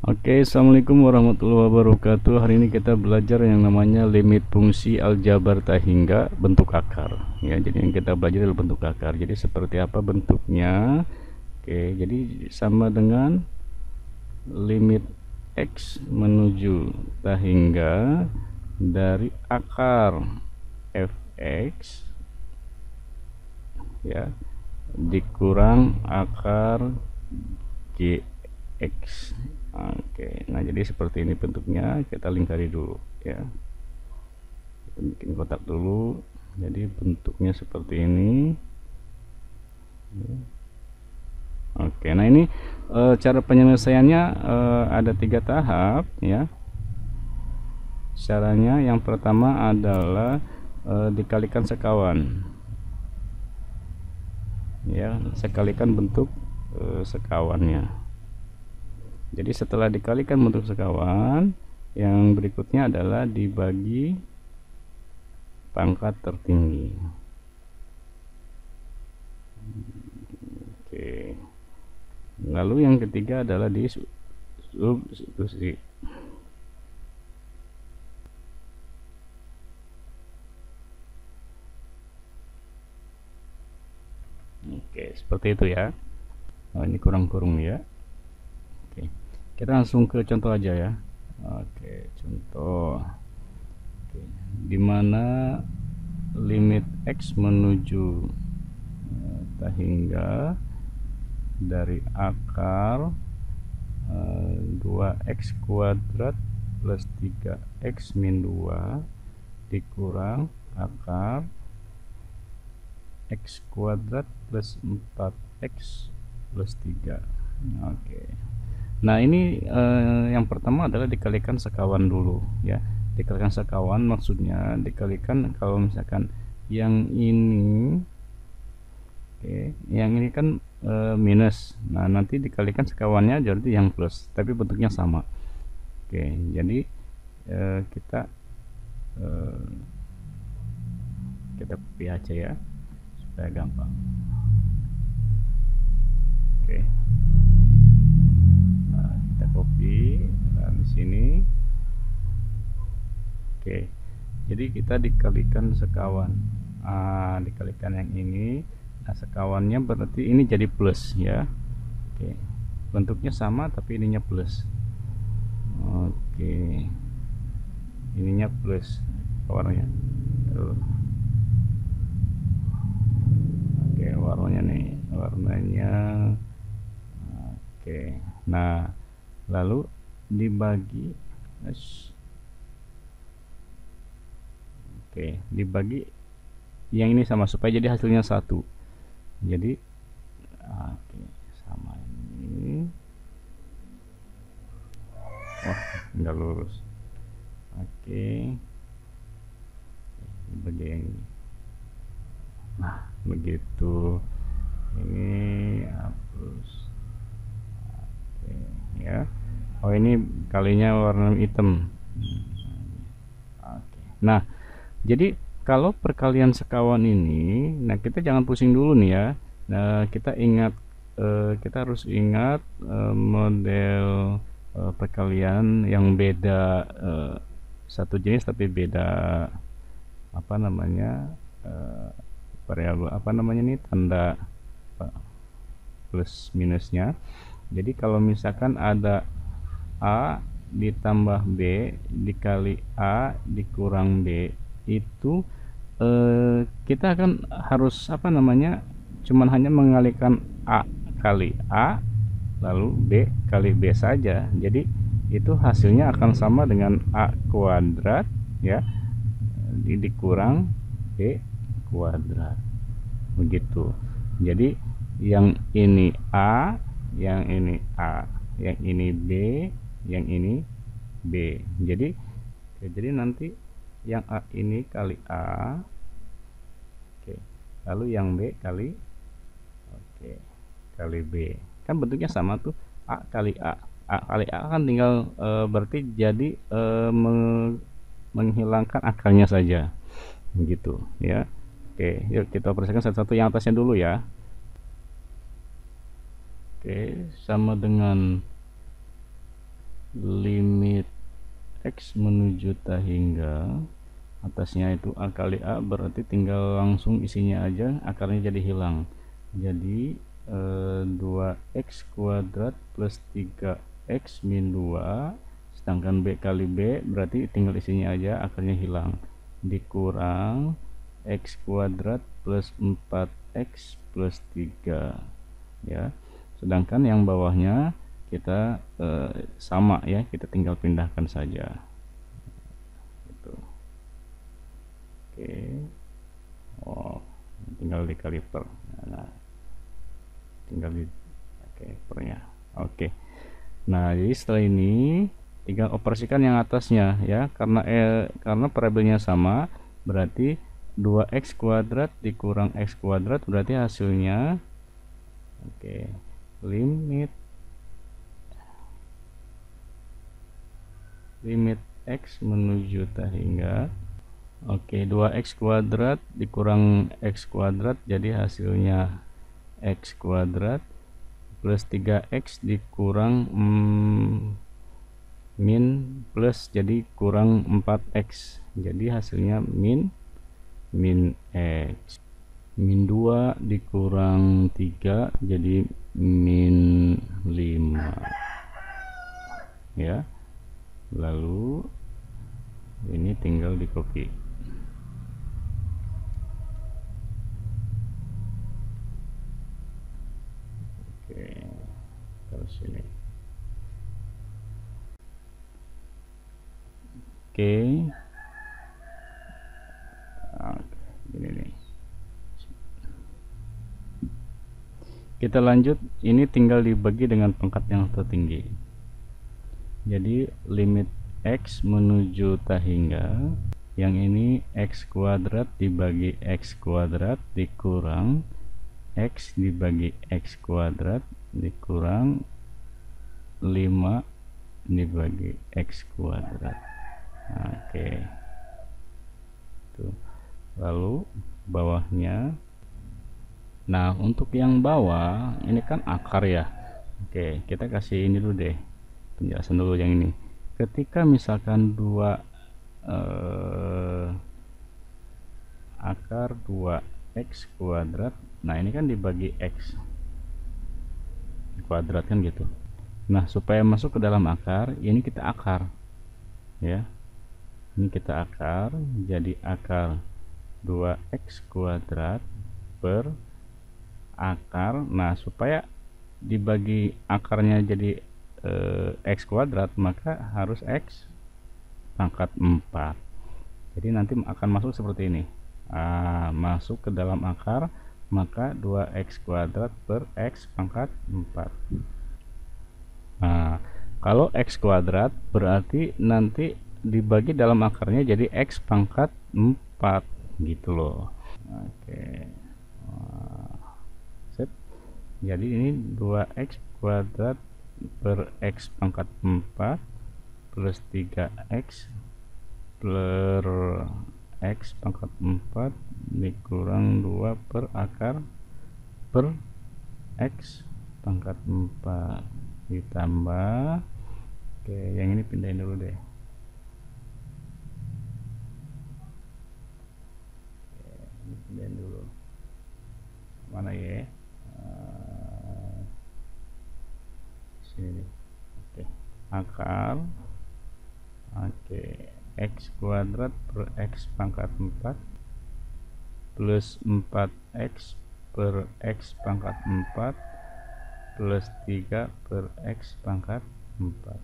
Oke, assalamualaikum warahmatullahi wabarakatuh. Hari ini kita belajar yang namanya limit fungsi aljabar tak hingga bentuk akar. Ya, jadi yang kita belajar adalah bentuk akar. Jadi seperti apa bentuknya? Oke, jadi sama dengan limit x menuju tak hingga dari akar fx ya dikurang akar gx. Oke, nah jadi seperti ini bentuknya. Kita lingkari dulu ya, kita bikin kotak dulu. Jadi bentuknya seperti ini. Oke, nah ini cara penyelesaiannya ada 3 tahap ya. Caranya yang pertama adalah dikalikan sekawan ya, sekalikan bentuk sekawannya. Jadi setelah dikalikan bentuk sekawan, yang berikutnya adalah dibagi pangkat tertinggi. Oke. Lalu yang ketiga adalah disubstitusi. Oke, seperti itu ya. Oh, ini kurang-kurung ya. Oke, kita langsung ke contoh aja ya. Oke, contoh. Oke, dimana limit x menuju tak hingga dari akar 2x kuadrat plus 3x min 2 dikurang akar x kuadrat plus 4x plus 3. Oke. Nah ini yang pertama adalah dikalikan sekawan dulu ya. Dikalikan sekawan maksudnya dikalikan kalau misalkan yang ini, oke, yang ini kan minus. Nah nanti dikalikan sekawannya jadi yang plus, tapi bentuknya sama. Oke, jadi kita copy aja ya supaya gampang. Oke. Nah, kita copy. Nah, di sini. Oke. Jadi kita dikalikan sekawan. Dikalikan yang ini. Nah, sekawannya berarti ini jadi plus ya. Oke. Bentuknya sama tapi ininya plus. Oke. Ininya plus warnanya. Oke, warnanya nih, warnanya. Oke, nah lalu dibagi. Oke, dibagi yang ini sama supaya jadi hasilnya 1. Jadi oke, sama ini. Wah, nggak lurus. Oke, dibagi yang ini. Nah begitu, ini hapus. Oke ya. Oh ini kalinya warna hitam. Oke. Nah jadi kalau perkalian sekawan ini, nah kita jangan pusing dulu nih ya. Nah kita ingat, kita harus ingat model perkalian yang beda, satu jenis tapi beda apa namanya, variabel apa namanya nih, tanda plus minusnya. Jadi kalau misalkan ada A ditambah B dikali A dikurang B, itu kita akan harus apa namanya, cuman hanya mengalihkan A kali A lalu B kali B saja. Jadi itu hasilnya akan sama dengan A kuadrat ya dikurang B kuadrat, begitu. Jadi yang ini A, yang ini A, yang ini B, yang ini B. Jadi nanti yang A ini kali A, oke, lalu yang B kali, oke, kali B. Kan bentuknya sama tuh, A kali A. A kali A kan tinggal berarti jadi menghilangkan akarnya saja, begitu ya. Oke, yuk kita operasikan satu-satu. Yang atasnya dulu ya. Oke, sama dengan limit X menuju ta hingga atasnya itu A kali A, berarti tinggal langsung isinya aja, akarnya jadi hilang. Jadi 2x kuadrat plus 3x min 2, sedangkan B kali B berarti tinggal isinya aja, akarnya hilang, dikurang x kuadrat plus 4x plus 3 ya. Sedangkan yang bawahnya kita sama ya, kita tinggal pindahkan saja gitu. Oke. Oh, tinggal dikali per. Nah, tinggal di pernya. Oke. Nah, jadi setelah ini tinggal operasikan yang atasnya ya, karena variabelnya sama, berarti 2x kuadrat dikurang x kuadrat berarti hasilnya limit x menuju ta hingga 2x kuadrat dikurang x kuadrat jadi hasilnya x kuadrat plus 3x dikurang min plus jadi kurang 4x, jadi hasilnya min x, min 2 dikurang 3 jadi min 5 ya. Lalu ini tinggal di copy. Oke, terus ini. Oke. Ini nih. Kita lanjut, ini tinggal dibagi dengan pangkat yang tertinggi. Jadi limit x menuju ta hingga, yang ini x kuadrat dibagi x kuadrat dikurang x dibagi x kuadrat dikurang 5 dibagi x kuadrat. Oke. Tuh. Lalu bawahnya, nah untuk yang bawah ini kan akar ya. Oke, kita kasih ini dulu deh, penjelasan dulu yang ini. Ketika misalkan akar 2x kuadrat, nah ini kan dibagi x kuadrat kan gitu. Nah, supaya masuk ke dalam akar, ini kita akar ya. Ini kita akar, jadi akar 2x kuadrat per akar. Nah, supaya dibagi akarnya jadi x kuadrat, maka harus x pangkat 4. Jadi nanti akan masuk seperti ini. Masuk ke dalam akar, maka 2x kuadrat per x pangkat 4. Nah, kalau x kuadrat berarti nanti dibagi dalam akarnya jadi x pangkat 4 gitu loh. Oke. Set. Jadi ini 2x kuadrat per x pangkat 4 plus 3x per x pangkat 4 dikurang 2 per akar per x pangkat 4 ditambah, yang ini pindahin dulu deh. Ini pindahin dulu, mana ya, sini. Akar x kuadrat per x pangkat 4 plus 4x per x pangkat 4 plus 3 per x pangkat 4.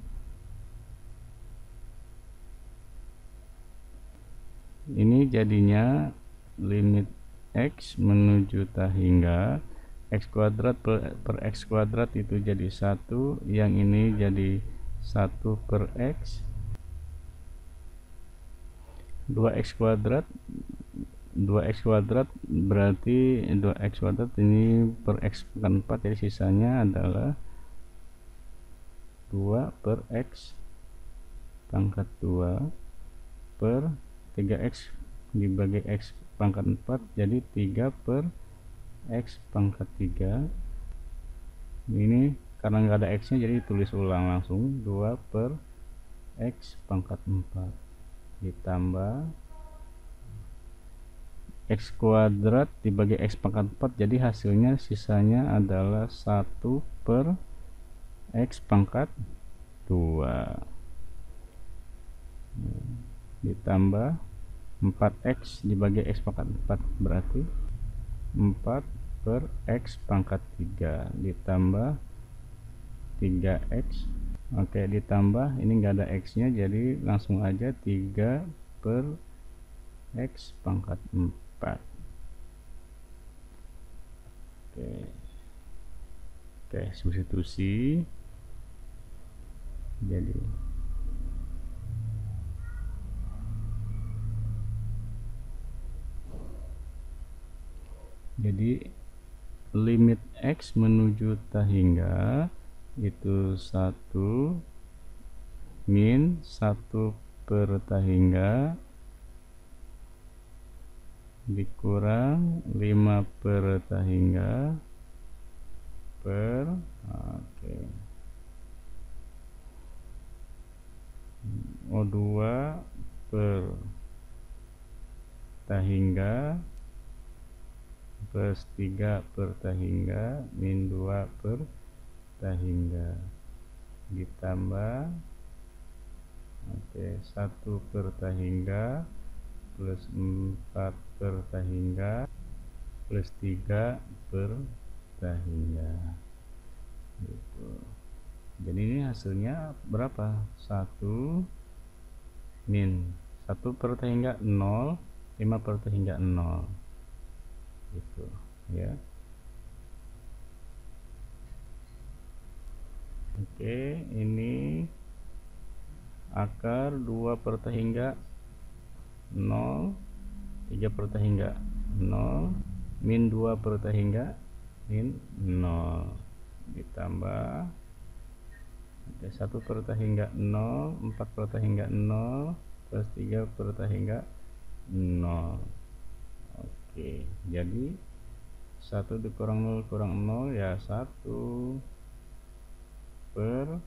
Ini jadinya limit x menuju ta hingga x kuadrat per x kuadrat itu jadi 1, yang ini jadi 1 per x, 2x kuadrat berarti 2x kuadrat ini per x pangkat 4, jadi sisanya adalah 2 per x pangkat 2 per 3x dibagi x pangkat 4 jadi 3 per x pangkat 3. Ini karena nggak ada x nya jadi tulis ulang langsung 2 per x pangkat 4 ditambah x kuadrat dibagi x pangkat 4, jadi hasilnya sisanya adalah 1 per x pangkat 2 ditambah 4x dibagi x pangkat 4 berarti 4 per x pangkat 3 ditambah 3x. Oke, ditambah ini enggak ada x nya jadi langsung aja 3 per x pangkat 4. Oke, substitusi jadi limit x menuju tahingga itu 1 min 1 per tahingga dikurang 5 per tahingga per O2 per tahingga plus 3 per tahingga min 2 per tahingga ditambah 1 per tahingga plus 4 per tahingga plus 3 per tahingga gitu. Jadi ini hasilnya berapa? 1 min 1 per tahingga 0, 5 per tahingga 0 gitu ya. Oke, ini akar 2 per tahingga 0, 3 per tahingga 0, min 2 per tahingga min 0 ditambah 1 per tahingga 0, 4 per tahingga 0 plus 3 per tahingga 0. Oke, jadi 1 dikurang 0 kurang 0 ya 1 per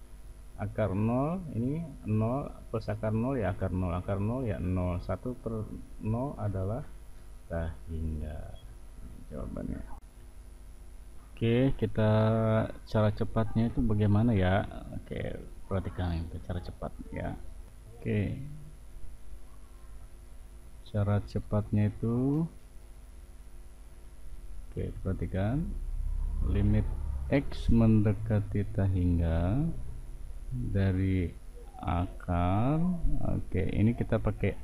akar 0, ini 0 plus akar 0 ya akar 0, akar 0 ya 0, 1 per 0 adalah tahingga jawabannya. Oke, kita cara cepatnya itu bagaimana ya? Oke, perhatikan itu cara cepat ya. Oke, cara cepatnya itu perhatikan limit x mendekati tahingga dari akar. Ini kita pakai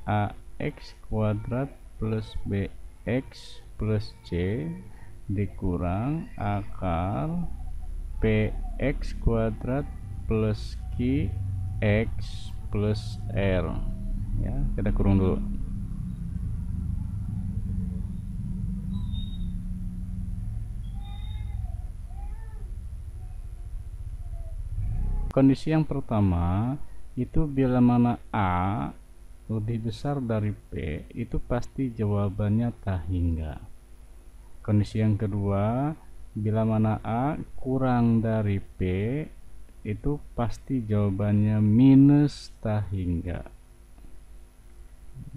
ax kuadrat plus bx plus c dikurang akar px kuadrat plus qx plus r ya, kita kurung dulu. Kondisi yang pertama itu bila mana a lebih besar dari p itu pasti jawabannya tahingga. Kondisi yang kedua, bila mana A kurang dari P itu pasti jawabannya minus tahingga.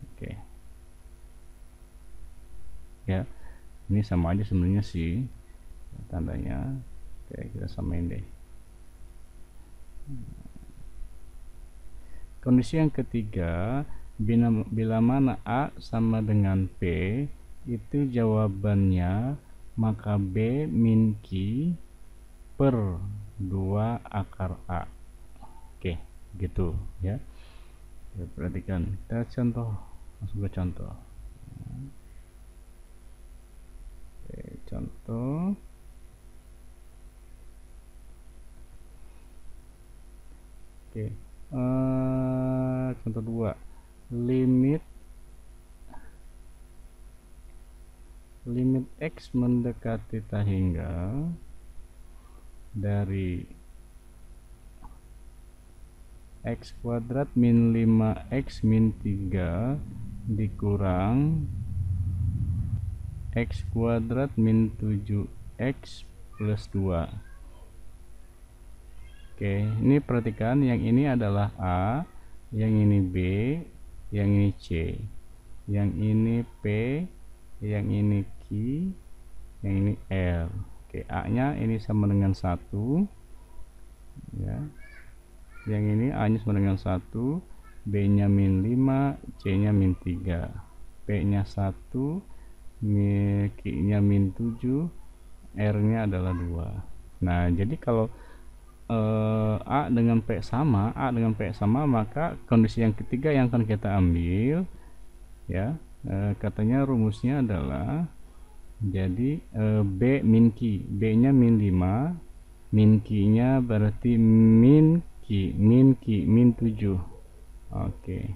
Oke. Ya, ini sama aja sebenarnya sih tandanya. Oke, kita samain deh. Kondisi yang ketiga, bila mana A sama dengan P itu jawabannya maka B min Q per 2 akar A. Oke, gitu ya. Perhatikan, kita contoh, langsung ke contoh. Oke, contoh. Oke, contoh 2, limit x mendekati tahingga dari x kuadrat min 5x min 3 dikurang x kuadrat min 7x plus 2 Oke, ini perhatikan, yang ini adalah A, yang ini B, yang ini C, yang ini P, yang ini Q, yang ini L. Oke, A nya ini sama dengan 1 ya, yang ini A nya sama dengan 1, B nya min 5, C nya min 3, P nya 1, Q nya min 7, R nya adalah 2. Nah, jadi kalau A dengan P sama, maka kondisi yang ketiga yang akan kita ambil ya, katanya rumusnya adalah jadi B min Q, B nya min 5, min Q nya berarti min Q min 7. Oke,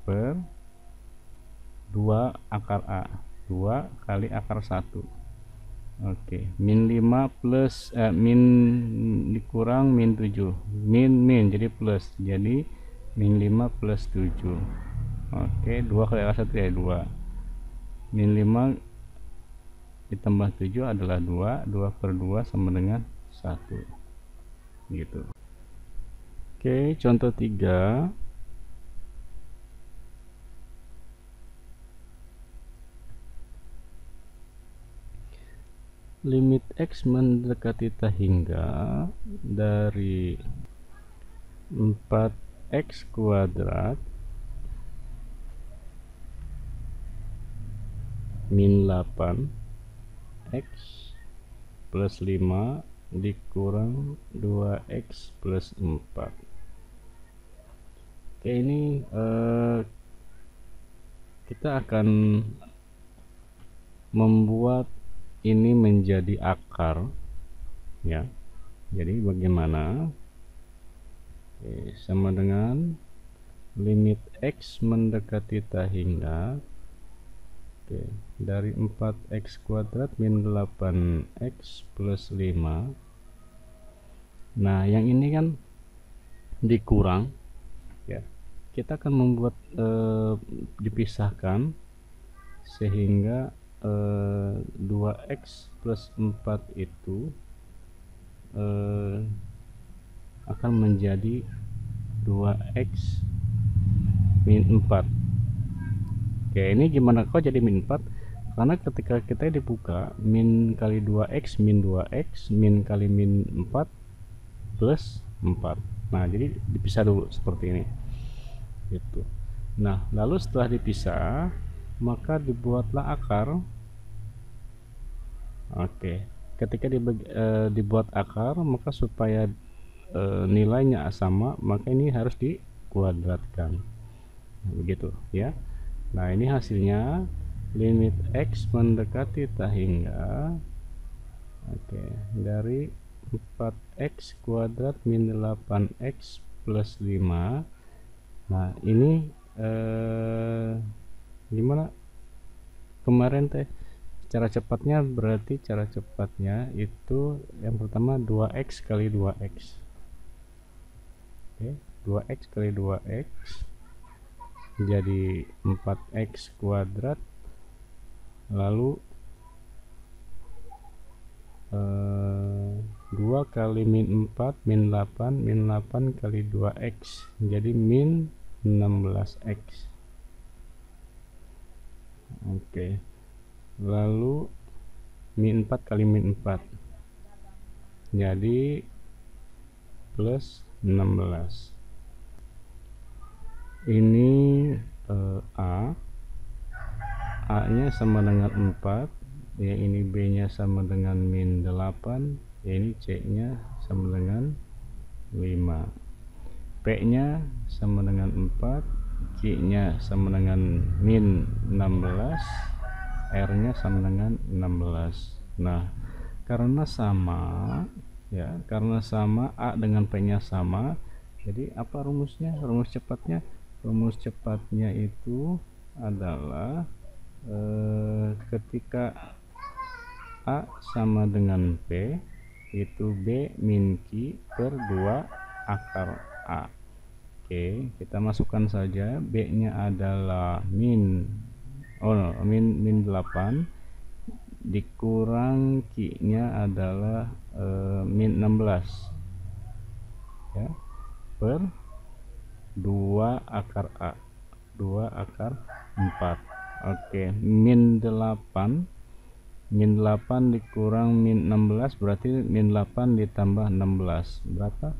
per 2 akar A, 2 kali akar 1. Oke, min 5 plus min dikurang min 7, min jadi plus, jadi min 5 plus 7. Oke, 2 kali akar 1 ya 2, min 5 ditambah 7 adalah 2, 2 per 2 sama dengan 1 gitu. Oke, contoh 3. Limit X mendekati tak hingga dari 4x kuadrat min 8x plus 5 dikurang 2x plus 4. Oke, ini kita akan membuat ini menjadi akar ya. Jadi bagaimana? Oke, sama dengan limit X mendekati tak hingga, oke, dari 4x kuadrat min 8x plus 5. Nah, yang ini kan dikurang ya, kita akan membuat dipisahkan sehingga 2x plus 4 itu akan menjadi 2x min 4. Oke, ini gimana kok jadi min 4? Karena ketika kita dibuka min kali 2x min 2x min kali min 4 plus 4. Nah, jadi dipisah dulu seperti ini gitu. Nah, lalu setelah dipisah maka dibuatlah akar. Oke, ketika dibuat akar, maka supaya nilainya sama, maka ini harus dikuadratkan. Begitu ya. Nah, ini hasilnya limit X mendekati tak hingga, oke, dari 4x kuadrat min 8x plus 5. Nah, ini gimana kemarin teh cara cepatnya? Berarti cara cepatnya itu yang pertama 2x kali 2x. Oke, 2x kali 2x jadi 4x kuadrat, lalu 2 kali min 4 min 8 kali 2x jadi min 16x. Oke, lalu min 4 kali min 4 jadi plus 16. Ini A nya sama dengan 4, yang ini B nya sama dengan min 8, yang ini C nya sama dengan 5, P nya sama dengan 4, Q nya sama dengan min 16, R nya sama dengan 16. Nah, karena sama ya, karena sama A dengan P nya sama, jadi apa rumusnya? Rumus cepatnya itu adalah ketika A sama dengan P itu B min Q per 2 akar A. Oke, kita masukkan saja. B nya adalah min 8, dikurang Q nya adalah min 16 ya, per 2 akar A, 2 akar 4. Oke, min 8 dikurang min 16 berarti min 8 ditambah 16 berapa?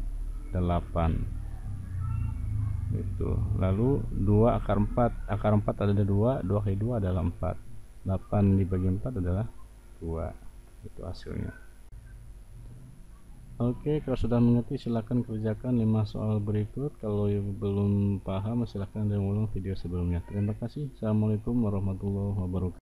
8 itu. Lalu 2 akar 4 ada 2 kali 2 adalah 4, 8 dibagi 4 adalah 2, itu hasilnya. Oke, kalau sudah mengerti silahkan kerjakan 5 soal berikut. Kalau belum paham silahkan ulang video sebelumnya. Terima kasih. Assalamualaikum warahmatullahi wabarakatuh.